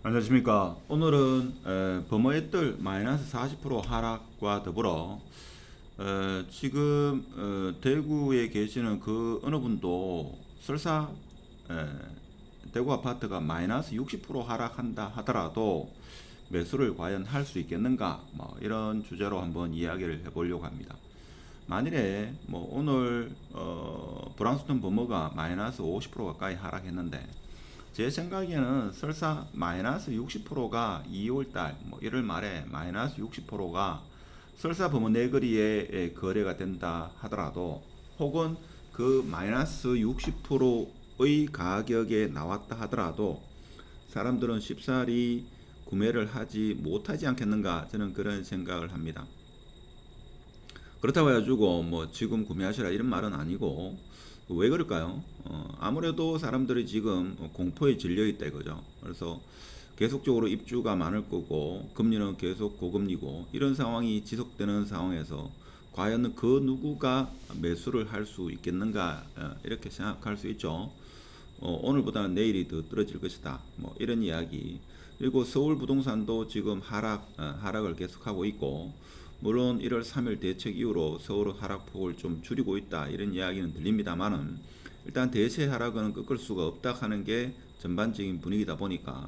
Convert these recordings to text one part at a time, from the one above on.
안녕하십니까. 오늘은 범어액들 마이너스 40% 하락과 더불어 지금 대구에 계시는 그 어느 분도 설사 에, 대구 아파트가 마이너스 60% 하락한다 하더라도 매수를 과연 할 수 있겠는가, 뭐 이런 주제로 한번 이야기를 해보려고 합니다. 만일에 뭐 오늘 브랑스톤 범어가 마이너스 50% 가까이 하락했는데, 제 생각에는 설사 마이너스 60%가 2월달 뭐 1월 말에 마이너스 60%가 설사 범어 네거리에 거래가 된다 하더라도, 혹은 그 마이너스 60%의 가격에 나왔다 하더라도 사람들은 쉽사리 구매를 하지 못하지 않겠는가, 저는 그런 생각을 합니다. 그렇다고 해가지고 뭐 지금 구매하시라 이런 말은 아니고, 왜 그럴까요? 아무래도 사람들이 지금 공포에 질려 있다 이거죠. 그래서 계속적으로 입주가 많을 거고 금리는 계속 고금리고, 이런 상황이 지속되는 상황에서 과연 그 누구가 매수를 할 수 있겠는가, 이렇게 생각할 수 있죠. 오늘보다는 내일이 더 떨어질 것이다, 뭐 이런 이야기. 그리고 서울 부동산도 지금 하락을 계속하고 있고, 물론 1월 3일 대책 이후로 서울 하락폭을 좀 줄이고 있다, 이런 이야기는 들립니다만은, 일단 대세 하락은 꺾을 수가 없다 하는 게 전반적인 분위기다 보니까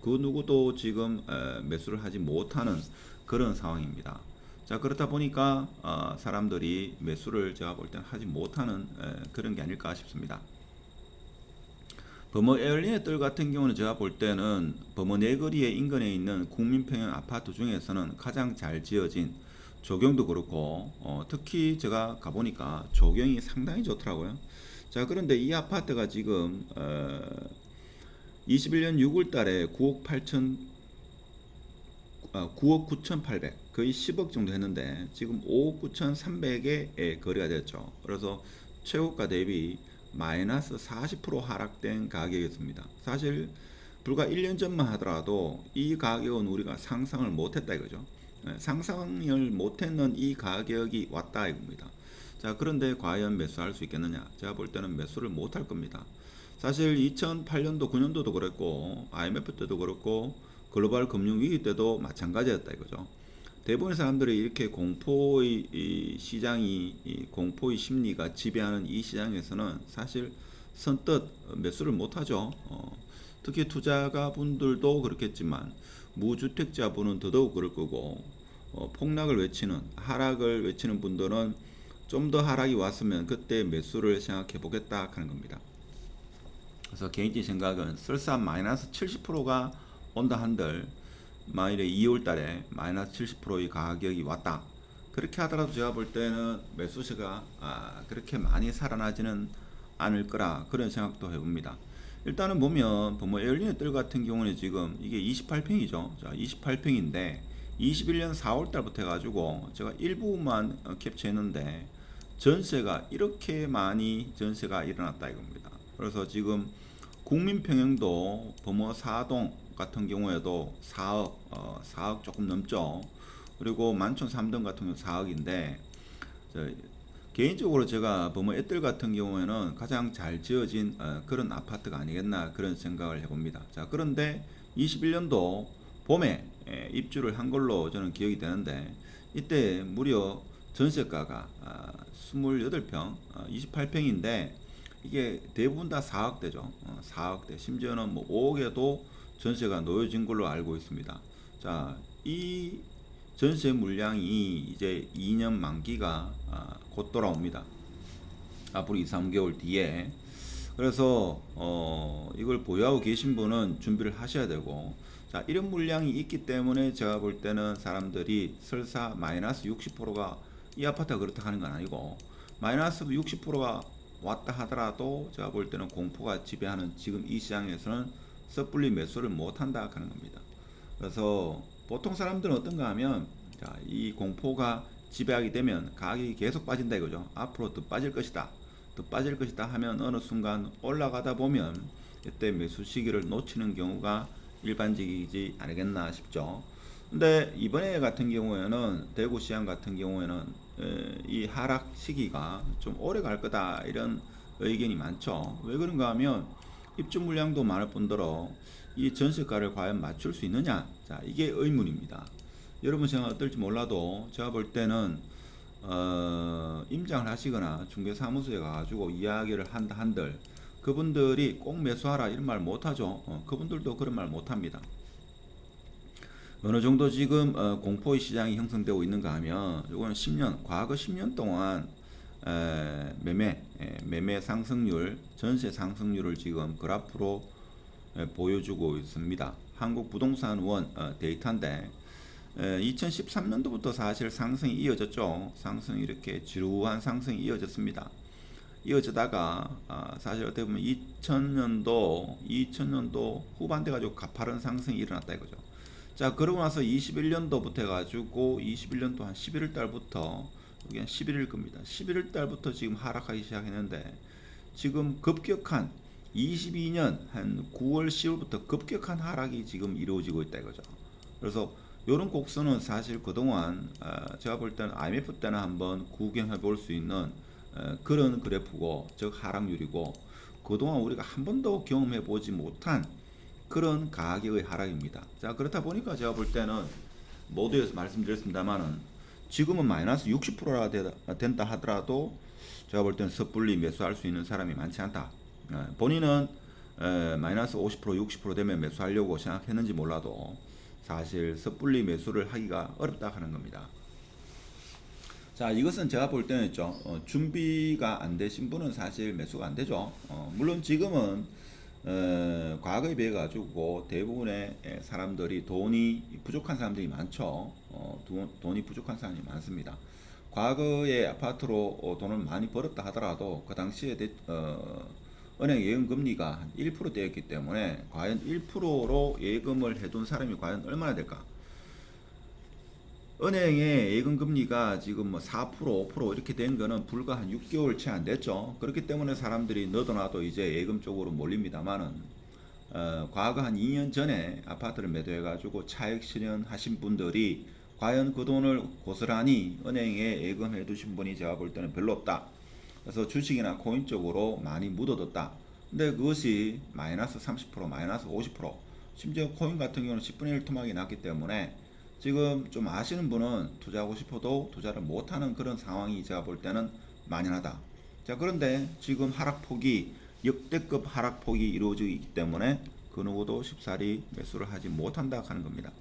그 누구도 지금 매수를 하지 못하는 그런 상황입니다. 자, 그렇다 보니까 사람들이 매수를 제가 볼 때는 하지 못하는 그런 게 아닐까 싶습니다. 범어 에얼리의 뜰 같은 경우는 제가 볼 때는 범어 네거리의 인근에 있는 국민평형 아파트 중에서는 가장 잘 지어진, 조경도 그렇고 특히 제가 가보니까 조경이 상당히 좋더라고요. 자, 그런데 이 아파트가 지금 21년 6월 달에 9억 9,800, 거의 10억 정도 했는데 지금 5억 9,300에 거래가 됐죠. 그래서 최고가 대비 마이너스 40% 하락된 가격이었습니다. 사실 불과 1년 전만 하더라도 이 가격은 우리가 상상을 못했다 이거죠. 상상을 못했는 이 가격이 왔다 이겁니다. 자, 그런데 과연 매수할 수 있겠느냐? 제가 볼 때는 매수를 못할 겁니다. 사실 2008년도 9년도도 그랬고 IMF 때도 그렇고 글로벌 금융위기 때도 마찬가지였다 이거죠. 대부분의 사람들이 이렇게 공포의 공포의 심리가 지배하는 이 시장에서는 사실 선뜻 매수를 못하죠. 특히 투자가 분들도 그렇겠지만 무주택자분은 더더욱 그럴 거고, 폭락을 외치는, 하락을 외치는 분들은 좀 더 하락이 왔으면 그때 매수를 생각해 보겠다 하는 겁니다. 그래서 개인적인 생각은 설사 마이너스 70%가 온다 한들, 만일에 2월 달에 마이너스 70%의 가격이 왔다, 그렇게 하더라도 제가 볼 때는 매수세가 그렇게 많이 살아나지는 않을 거라, 그런 생각도 해봅니다. 일단은 보면 뭐 에어리의 뜰 같은 경우는 지금 이게 28평이죠. 자, 28평인데 21년 4월 달부터 해가지고 제가 일부만 캡처했는데 전세가 이렇게 많이 전세가 일어났다 이겁니다. 그래서 지금 국민평형도 범어 4동 같은 경우에도 4억 조금 넘죠. 그리고 만촌 3동 같은 경우 4억인데, 개인적으로 제가 범어 애들 같은 경우에는 가장 잘 지어진 그런 아파트가 아니겠나, 그런 생각을 해봅니다. 자, 그런데 21년도 봄에 입주를 한 걸로 저는 기억이 되는데, 이때 무려 전세가가 28평, 28평인데 이게 대부분 다 4억대죠. 4억대. 심지어는 뭐 5억에도 전세가 놓여진 걸로 알고 있습니다. 자, 이 전세 물량이 이제 2년 만기가 곧 돌아옵니다. 앞으로 2, 3개월 뒤에. 그래서 이걸 보유하고 계신 분은 준비를 하셔야 되고, 자, 이런 물량이 있기 때문에 제가 볼 때는 사람들이 설사 마이너스 60%가, 이 아파트가 그렇다 하는 건 아니고 마이너스 60%가 왔다 하더라도 제가 볼 때는 공포가 지배하는 지금 이 시장에서는 섣불리 매수를 못한다 하는 겁니다. 그래서 보통 사람들은 어떤가 하면, 자, 이 공포가 지배하게 되면 가격이 계속 빠진다 이거죠. 앞으로 더 빠질 것이다, 더 빠질 것이다 하면 어느 순간 올라가다 보면 이때 매수 시기를 놓치는 경우가 일반적이지 않겠나 싶죠. 근데 이번에 같은 경우에는 대구 시장 같은 경우에는 이 하락 시기가 좀 오래 갈 거다, 이런 의견이 많죠. 왜 그런가 하면 입주 물량도 많을 뿐더러 이 전세가를 과연 맞출 수 있느냐? 자, 이게 의문입니다. 여러분 생각 어떨지 몰라도 제가 볼 때는 임장을 하시거나 중개사무소에 가가지고 이야기를 한들 그분들이 꼭 매수하라 이런 말 못하죠. 그분들도 그런 말 못합니다. 어느 정도 지금 공포의 시장이 형성되고 있는가 하면 이거는 10년, 과거 10년 동안 매매 상승률, 전세 상승률을 지금 그래프로 보여주고 있습니다. 한국부동산원 데이터인데 2013년도부터 사실 상승이 이어졌죠. 상승이 이렇게 지루한 상승이 이어졌습니다. 이어지다가 사실 어떻게 보면 2000년도 후반대 가지고 가파른 상승이 일어났다 이거죠. 자, 그러고 나서 21년도부터 해가지고 21년도 한 11월 달부터 여기 한 11일 겁니다. 11월 달부터 지금 하락하기 시작했는데 지금 급격한 22년 한 9월 10월부터 급격한 하락이 지금 이루어지고 있다 이거죠. 그래서 이런 곡선은 사실 그동안 제가 볼 때는 IMF 때는 한번 구경해 볼 수 있는 그런 그래프고 즉 하락률이고 그동안 우리가 한 번도 경험해 보지 못한 그런 가격의 하락입니다. 자, 그렇다 보니까 제가 볼 때는 모두에서 말씀드렸습니다만은 지금은 마이너스 60%가 된다 하더라도 제가 볼 때는 섣불리 매수할 수 있는 사람이 많지 않다. 본인은 마이너스 50% 60% 되면 매수하려고 생각했는지 몰라도 사실 섣불리 매수를 하기가 어렵다 하는 겁니다. 자, 이것은 제가 볼 때는 있죠. 준비가 안 되신 분은 사실 매수가 안 되죠. 물론 지금은 과거에 비해 가지고 대부분의 사람들이 돈이 부족한 사람들이 많죠. 돈이 부족한 사람이 많습니다. 과거에 아파트로 돈을 많이 벌었다 하더라도 그 당시에 은행 예금 금리가 한 1%대였기 때문에 과연 1%로 예금을 해둔 사람이 과연 얼마나 될까? 은행의 예금 금리가 지금 뭐 4%, 5% 이렇게 된 거는 불과 한 6개월 채 안 됐죠. 그렇기 때문에 사람들이 너도나도 이제 예금 쪽으로 몰립니다만은 과거 한 2년 전에 아파트를 매도해 가지고 차익 실현하신 분들이 과연 그 돈을 고스란히 은행에 예금해 두신 분이 제가 볼 때는 별로 없다. 그래서 주식이나 코인 쪽으로 많이 묻어뒀다. 근데 그것이 마이너스 30%, 마이너스 50%, 심지어 코인 같은 경우는 10분의 1 토막이 났기 때문에 지금 좀 아시는 분은 투자하고 싶어도 투자를 못하는 그런 상황이 제가 볼 때는 만연하다. 자, 그런데 지금 하락폭이 역대급 하락폭이 이루어지고 있기 때문에 그 누구도 쉽사리 매수를 하지 못한다 하는 겁니다.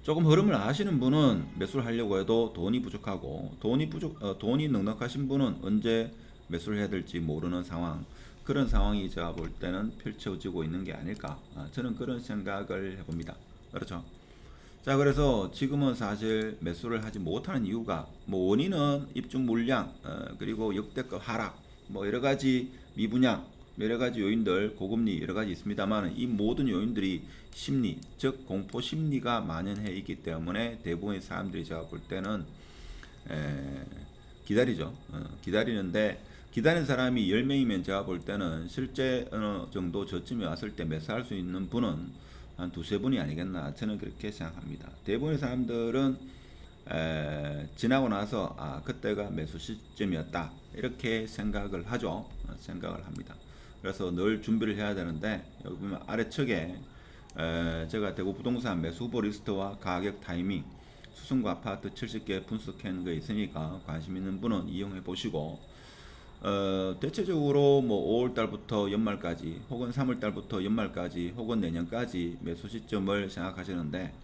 조금 흐름을 아시는 분은 매수를 하려고 해도 돈이 부족하고 돈이 넉넉하신 분은 언제 매수를 해야 될지 모르는 상황, 그런 상황이 제가 볼 때는 펼쳐지고 있는 게 아닐까, 저는 그런 생각을 해봅니다. 그렇죠. 자, 그래서 지금은 사실 매수를 하지 못하는 이유가 뭐 원인은 입주 물량, 그리고 역대급 하락, 뭐 여러 가지 미분양, 여러 가지 요인들, 고금리 여러 가지 있습니다만 이 모든 요인들이 심리, 즉 공포 심리가 만연해 있기 때문에 대부분의 사람들이 제가 볼 때는 기다리죠. 기다리는데 기다리는 사람이 10명이면 제가 볼 때는 실제 어느 정도 저쯤에 왔을 때 매수할 수 있는 분은 한 두세 분이 아니겠나, 저는 그렇게 생각합니다. 대부분의 사람들은 지나고 나서 그때가 매수 시점이었다 이렇게 생각을 하죠. 생각을 합니다. 그래서 늘 준비를 해야 되는데 여기 보면 아래측에 제가 대구 부동산 매수 후보 리스트와 가격 타이밍, 수성구 아파트 70개 분석한 거 있으니까 관심 있는 분은 이용해 보시고 대체적으로 뭐 5월달부터 연말까지 혹은 3월달부터 연말까지 혹은 내년까지 매수 시점을 생각하시는데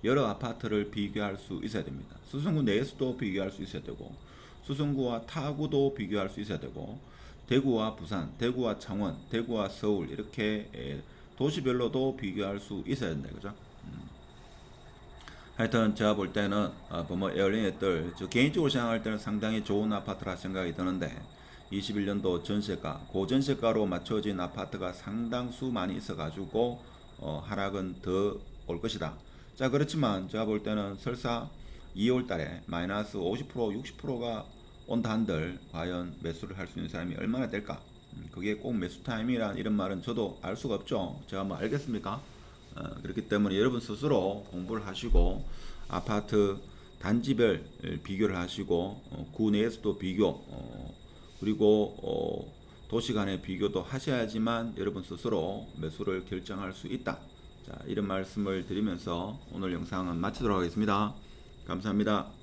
여러 아파트를 비교할 수 있어야 됩니다. 수성구 내에서도 비교할 수 있어야 되고 수성구와 타구도 비교할 수 있어야 되고 대구와 부산, 대구와 창원, 대구와 서울 이렇게 도시별로도 비교할 수 있어야 된다, 그죠? 하여튼 제가 볼 때는 뭐 에어리넷들 저 개인적으로 생각할 때는 상당히 좋은 아파트라 생각이 드는데 21년도 전세가 고전세가로 맞춰진 아파트가 상당수 많이 있어가지고 하락은 더 올 것이다. 자, 그렇지만 제가 볼 때는 설사 2월달에 마이너스 50% 60%가 온다 한들 과연 매수를 할 수 있는 사람이 얼마나 될까? 그게 꼭 매수 타임이란 이런 말은 저도 알 수가 없죠. 제가 뭐 알겠습니까? 그렇기 때문에 여러분 스스로 공부를 하시고 아파트 단지별 비교를 하시고 구 내에서도 비교, 그리고 도시 간의 비교도 하셔야지만 여러분 스스로 매수를 결정할 수 있다. 자, 이런 말씀을 드리면서 오늘 영상은 마치도록 하겠습니다. 감사합니다.